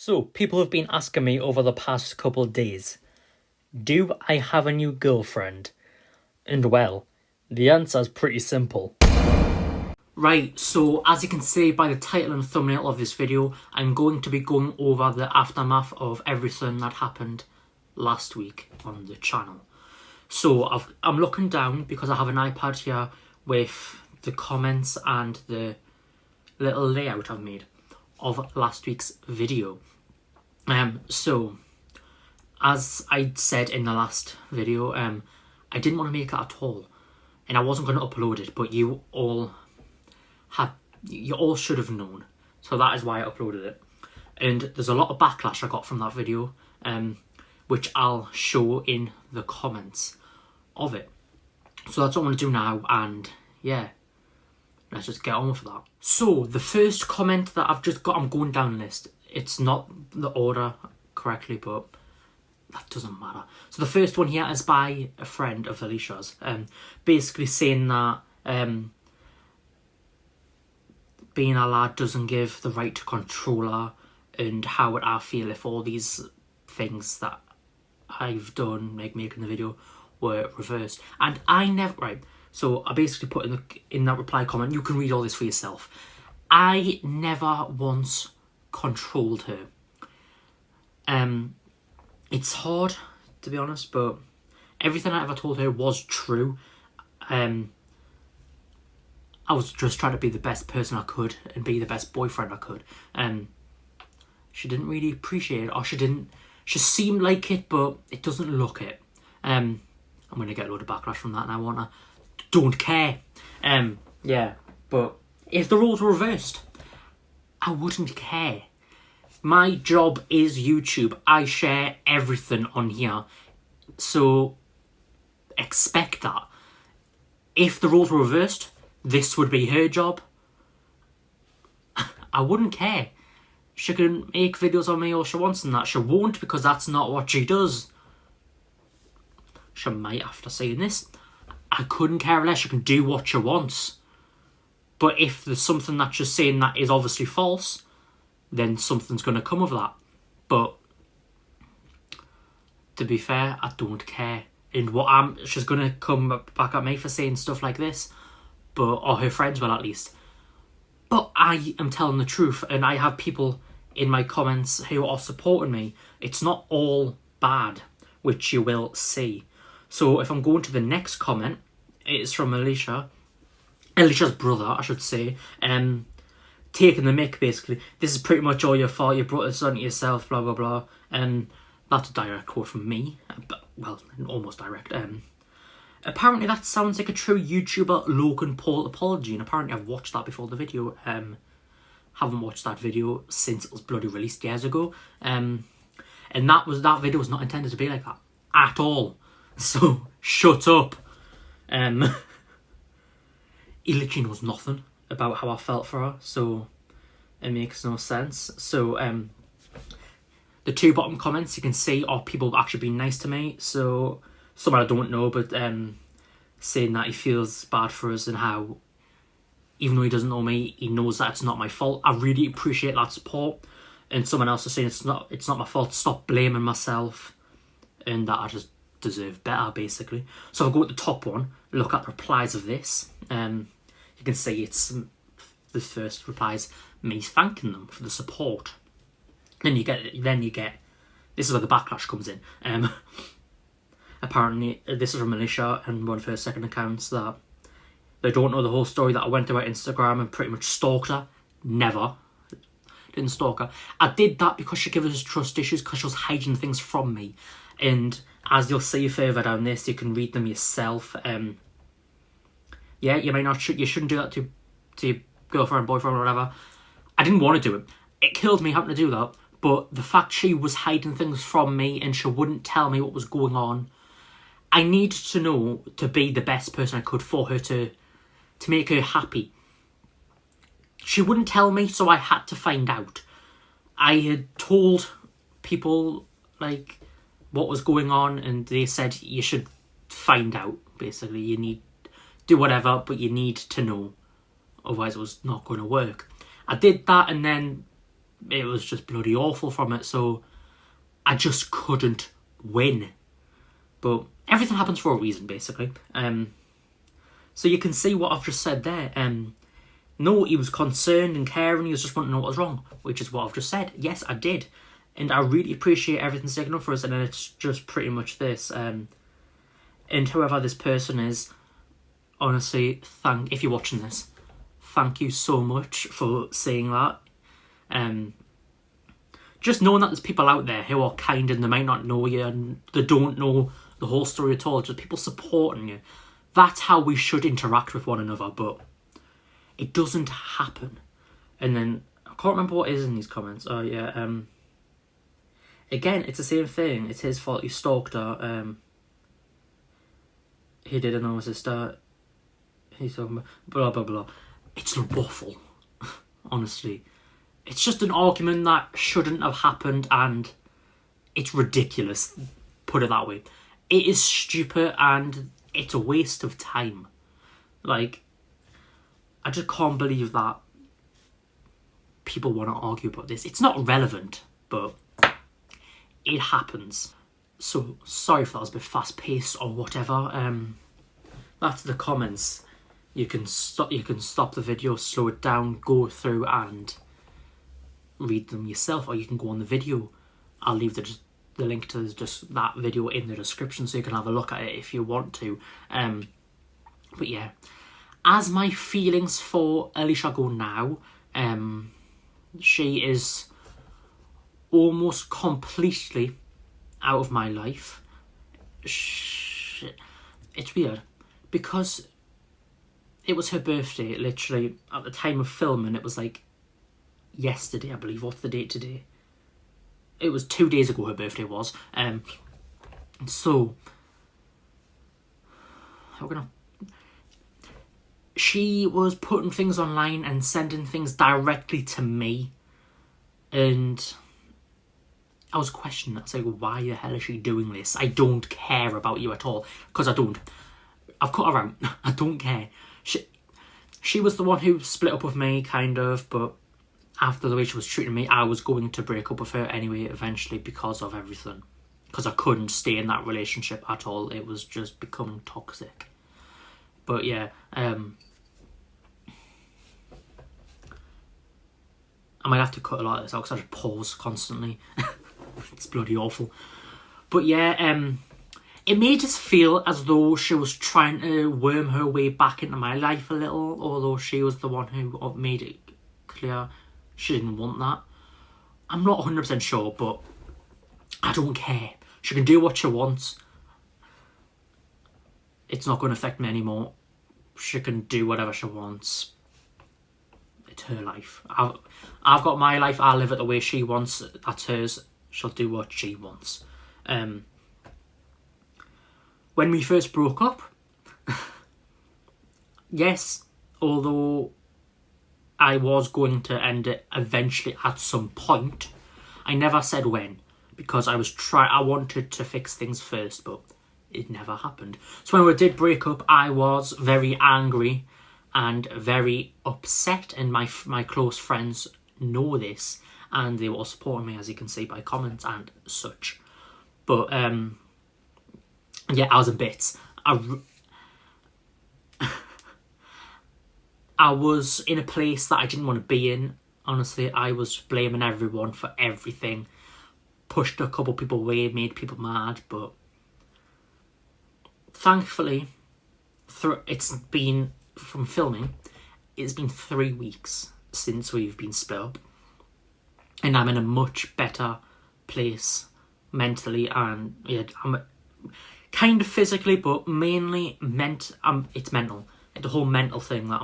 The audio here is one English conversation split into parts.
So, people have been asking me over the past couple of days, do I have a new girlfriend? And well, the answer is pretty simple. Right, so as you can see by the title and thumbnail of this video, I'm going to be going over the aftermath of everything that happened last week on the channel. So I'm looking down because I have an iPad here with the comments and the little layout I've made of last week's video. So as I said in the last video, I didn't want to make it at all, and I wasn't going to upload it, but you all should have known, so that is why I uploaded it. And there's a lot of backlash I got from that video, which I'll show in the comments of it. So that's what I'm going to do now, and yeah, let's just get on with that. So the first comment that I've just got, I'm going down the list. It's not the order correctly, but that doesn't matter. So the first one here is by a friend of Alicia's, basically saying that being a lad doesn't give the right to control her, and how would I feel if all these things that I've done, like making the video, were reversed. And I never, right, so I basically put in that reply comment, you can read all this for yourself, I never once controlled her. It's hard, to be honest, but everything I ever told her was true. I was just trying to be the best person I could and be the best boyfriend I could. She didn't really appreciate it, or she seemed like it, but it doesn't look it. I'm going to get a load of backlash from that, and I don't care. Yeah, but if the roles were reversed, I wouldn't care. My job is YouTube. I share everything on here, so expect that. If the roles were reversed, this would be her job. I wouldn't care. She can make videos on me all she wants and that. She won't, because that's not what she does. She might, after saying this. I couldn't care less. She can do what she wants. But if there's something that she's saying that is obviously false, then something's going to come of that. But to be fair, I don't care. And she's going to come back at me for saying stuff like this, or her friends will at least. But I am telling the truth, and I have people in my comments who are supporting me. It's not all bad, which you will see. So if I'm going to the next comment, it's from Alicia's brother, I should say, taking the mick, basically. This is pretty much all your fault, you brought this on yourself, blah blah blah. That's a direct quote from me, well, almost direct. Apparently that sounds like a true YouTuber Logan Paul apology, and apparently I've watched that before the video. Haven't watched that video since it was bloody released years ago. And that video was not intended to be like that at all. So shut up. He literally knows nothing about how I felt for her, so it makes no sense. So the two bottom comments you can see are people actually being nice to me. So someone I don't know, but saying that he feels bad for us, and how even though he doesn't know me, he knows that it's not my fault. I really appreciate that support. And someone else is saying it's not my fault, stop blaming myself, and that I just deserve better, basically. So if I go with the top one, look at the replies of this, you can see it's the first replies me thanking them for the support. Then you get this is where the backlash comes in. Apparently this is from Alicia and one of her second accounts, that they don't know the whole story, that I went to her Instagram and pretty much stalked her. Never. Didn't stalk her. I did that because she gave us trust issues, because she was hiding things from me. And as you'll see further down this, you can read them yourself. Yeah, you shouldn't do that to your girlfriend, boyfriend, or whatever. I didn't want to do it. It killed me having to do that. But the fact she was hiding things from me and she wouldn't tell me what was going on, I needed to know to be the best person I could for her, to make her happy. She wouldn't tell me, so I had to find out. I had told people like what was going on, and they said you should find out, basically. You need do whatever, but you need to know, otherwise it was not going to work. I did that, and then it was just bloody awful from it. So I just couldn't win. But everything happens for a reason, basically. So you can see what I've just said there. No, he was concerned and caring. He was just wanting to know what was wrong, which is what I've just said. Yes, I did. And I really appreciate everything taken up for us. And then it's just pretty much this. And whoever this person is, honestly, if you're watching this, thank you so much for saying that. Just knowing that there's people out there who are kind and they might not know you and they don't know the whole story at all, just people supporting you. That's how we should interact with one another, but it doesn't happen. And then, I can't remember what is in these comments. Oh yeah, again, it's the same thing. It's his fault, he stalked her. He didn't know his sister. He's talking about blah blah blah. It's a waffle, honestly. It's just an argument that shouldn't have happened, and it's ridiculous, put it that way. It is stupid, and it's a waste of time. Like, I just can't believe that people want to argue about this. It's not relevant, but it happens. So, sorry if that was a bit fast-paced or whatever. That's the comments. You can stop the video, slow it down, go through and read them yourself, or you can go on the video. I'll leave the link to just that video in the description so you can have a look at it if you want to. But yeah, as my feelings for Alicia go now, she is almost completely out of my life. It's weird because it was her birthday, literally at the time of filming. It was like yesterday, I believe. What's the date today? It was 2 days ago her birthday was. So she was putting things online and sending things directly to me, and I was questioning. I was like, why the hell is she doing this? I don't care about you at all, because I don't. I've cut her out. I don't care. She was the one who split up with me, kind of, but after the way she was treating me, I was going to break up with her anyway, eventually, because of everything. Because I couldn't stay in that relationship at all. It was just becoming toxic. But yeah, I might have to cut a lot of this out because I just pause constantly. It's bloody awful. But yeah, it made us feel as though she was trying to worm her way back into my life a little, although she was the one who made it clear she didn't want that. I'm not 100% sure, but I don't care. She can do what she wants. It's not going to affect me anymore. She can do whatever she wants. It's her life. I've got my life. I live it the way she wants. That's hers. She'll do what she wants. When we first broke up, yes, although I was going to end it eventually at some point, I never said when, because I wanted to fix things first, but it never happened. So when we did break up, I was very angry and very upset, and my close friends know this, and they were supporting me, as you can see by comments and such. But yeah, I was in bits. I was in a place that I didn't want to be in. Honestly, I was blaming everyone for everything. Pushed a couple people away, made people mad, but thankfully, it's been, from filming, it's been 3 weeks since we've been split up. And I'm in a much better place mentally, and yeah, I'm kind of physically, but mainly it's mental. It's the whole mental thing that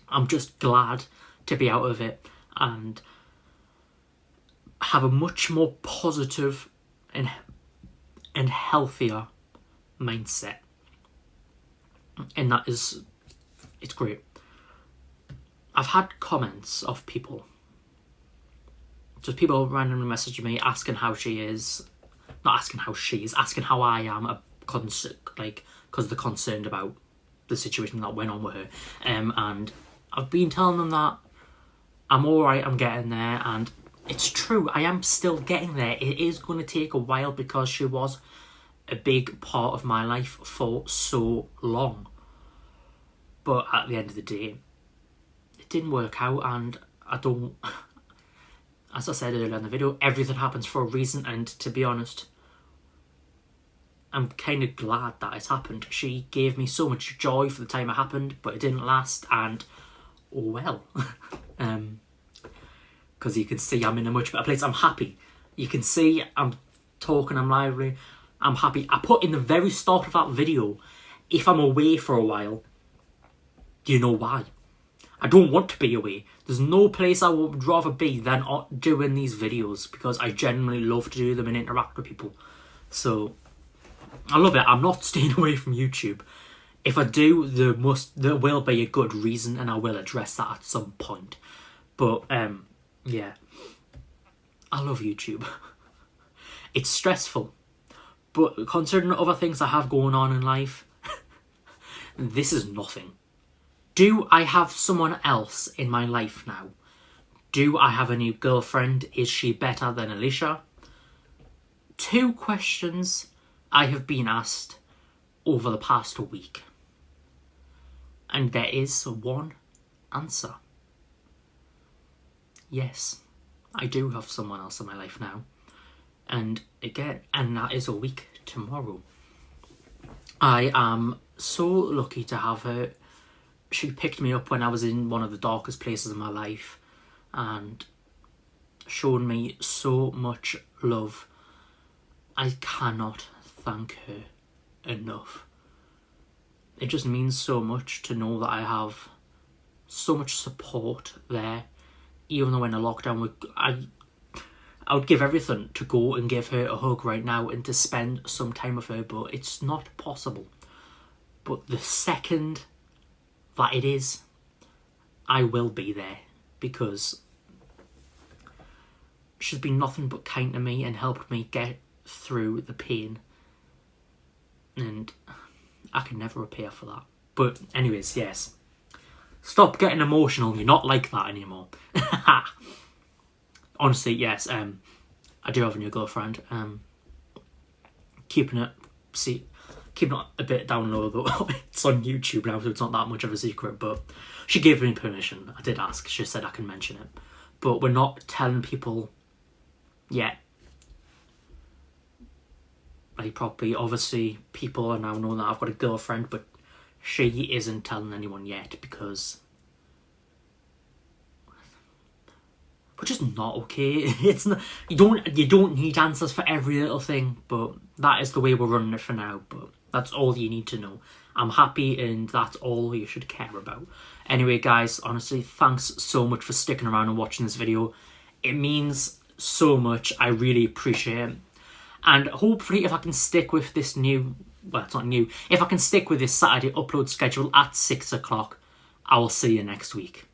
I'm just glad to be out of it and have a much more positive and healthier mindset. And it's great. I've had comments of people, just people randomly messaging me asking how she is. Not asking how she is, asking how I am, because they're concerned about the situation that went on with her. And I've been telling them that I'm alright, I'm getting there, and it's true, I am still getting there. It is going to take a while because she was a big part of my life for so long. But at the end of the day, it didn't work out, and I don't... As I said earlier in the video, everything happens for a reason, and to be honest, I'm kind of glad that it happened. She gave me so much joy for the time it happened, but it didn't last, and oh well. Because you can see I'm in a much better place. I'm happy. You can see I'm talking, I'm lively, I'm happy. I put in the very start of that video, if I'm away for a while, do you know why? I don't want to be away. There's no place I would rather be than doing these videos, because I genuinely love to do them and interact with people. So I love it. I'm not staying away from YouTube. If I do, there will be a good reason, and I will address that at some point. But yeah, I love YouTube. It's stressful, but considering other things I have going on in life, this is nothing. Do I have someone else in my life now? Do I have a new girlfriend? Is she better than Alicia? 2 questions I have been asked over the past week. And there is one answer. Yes, I do have someone else in my life now. And again, and that is a week tomorrow. I am so lucky to have her. She picked me up when I was in one of the darkest places in my life and shown me so much love. I cannot thank her enough. It just means so much to know that I have so much support there. Even though in a lockdown, I would give everything to go and give her a hug right now and to spend some time with her, but it's not possible. But the second that it is, I will be there, because she's been nothing but kind to me and helped me get through the pain, and I can never repay her for that. But anyways, yes, stop getting emotional. You're not like that anymore. Honestly, yes, I do have a new girlfriend. Keeping it a bit down low, though. It's on YouTube now, so it's not that much of a secret, but she gave me permission. I did ask. She said I can mention it. But we're not telling people yet. Like, properly, obviously, people are now knowing that I've got a girlfriend, but she isn't telling anyone yet, because we're just not okay. It's not, you don't need answers for every little thing, but that is the way we're running it for now. But that's all you need to know. I'm happy, and that's all you should care about. Anyway, guys, honestly, thanks so much for sticking around and watching this video. It means so much. I really appreciate it. And hopefully, if I can stick with this well, it's not new. If I can stick with this Saturday upload schedule at 6 o'clock, I will see you next week.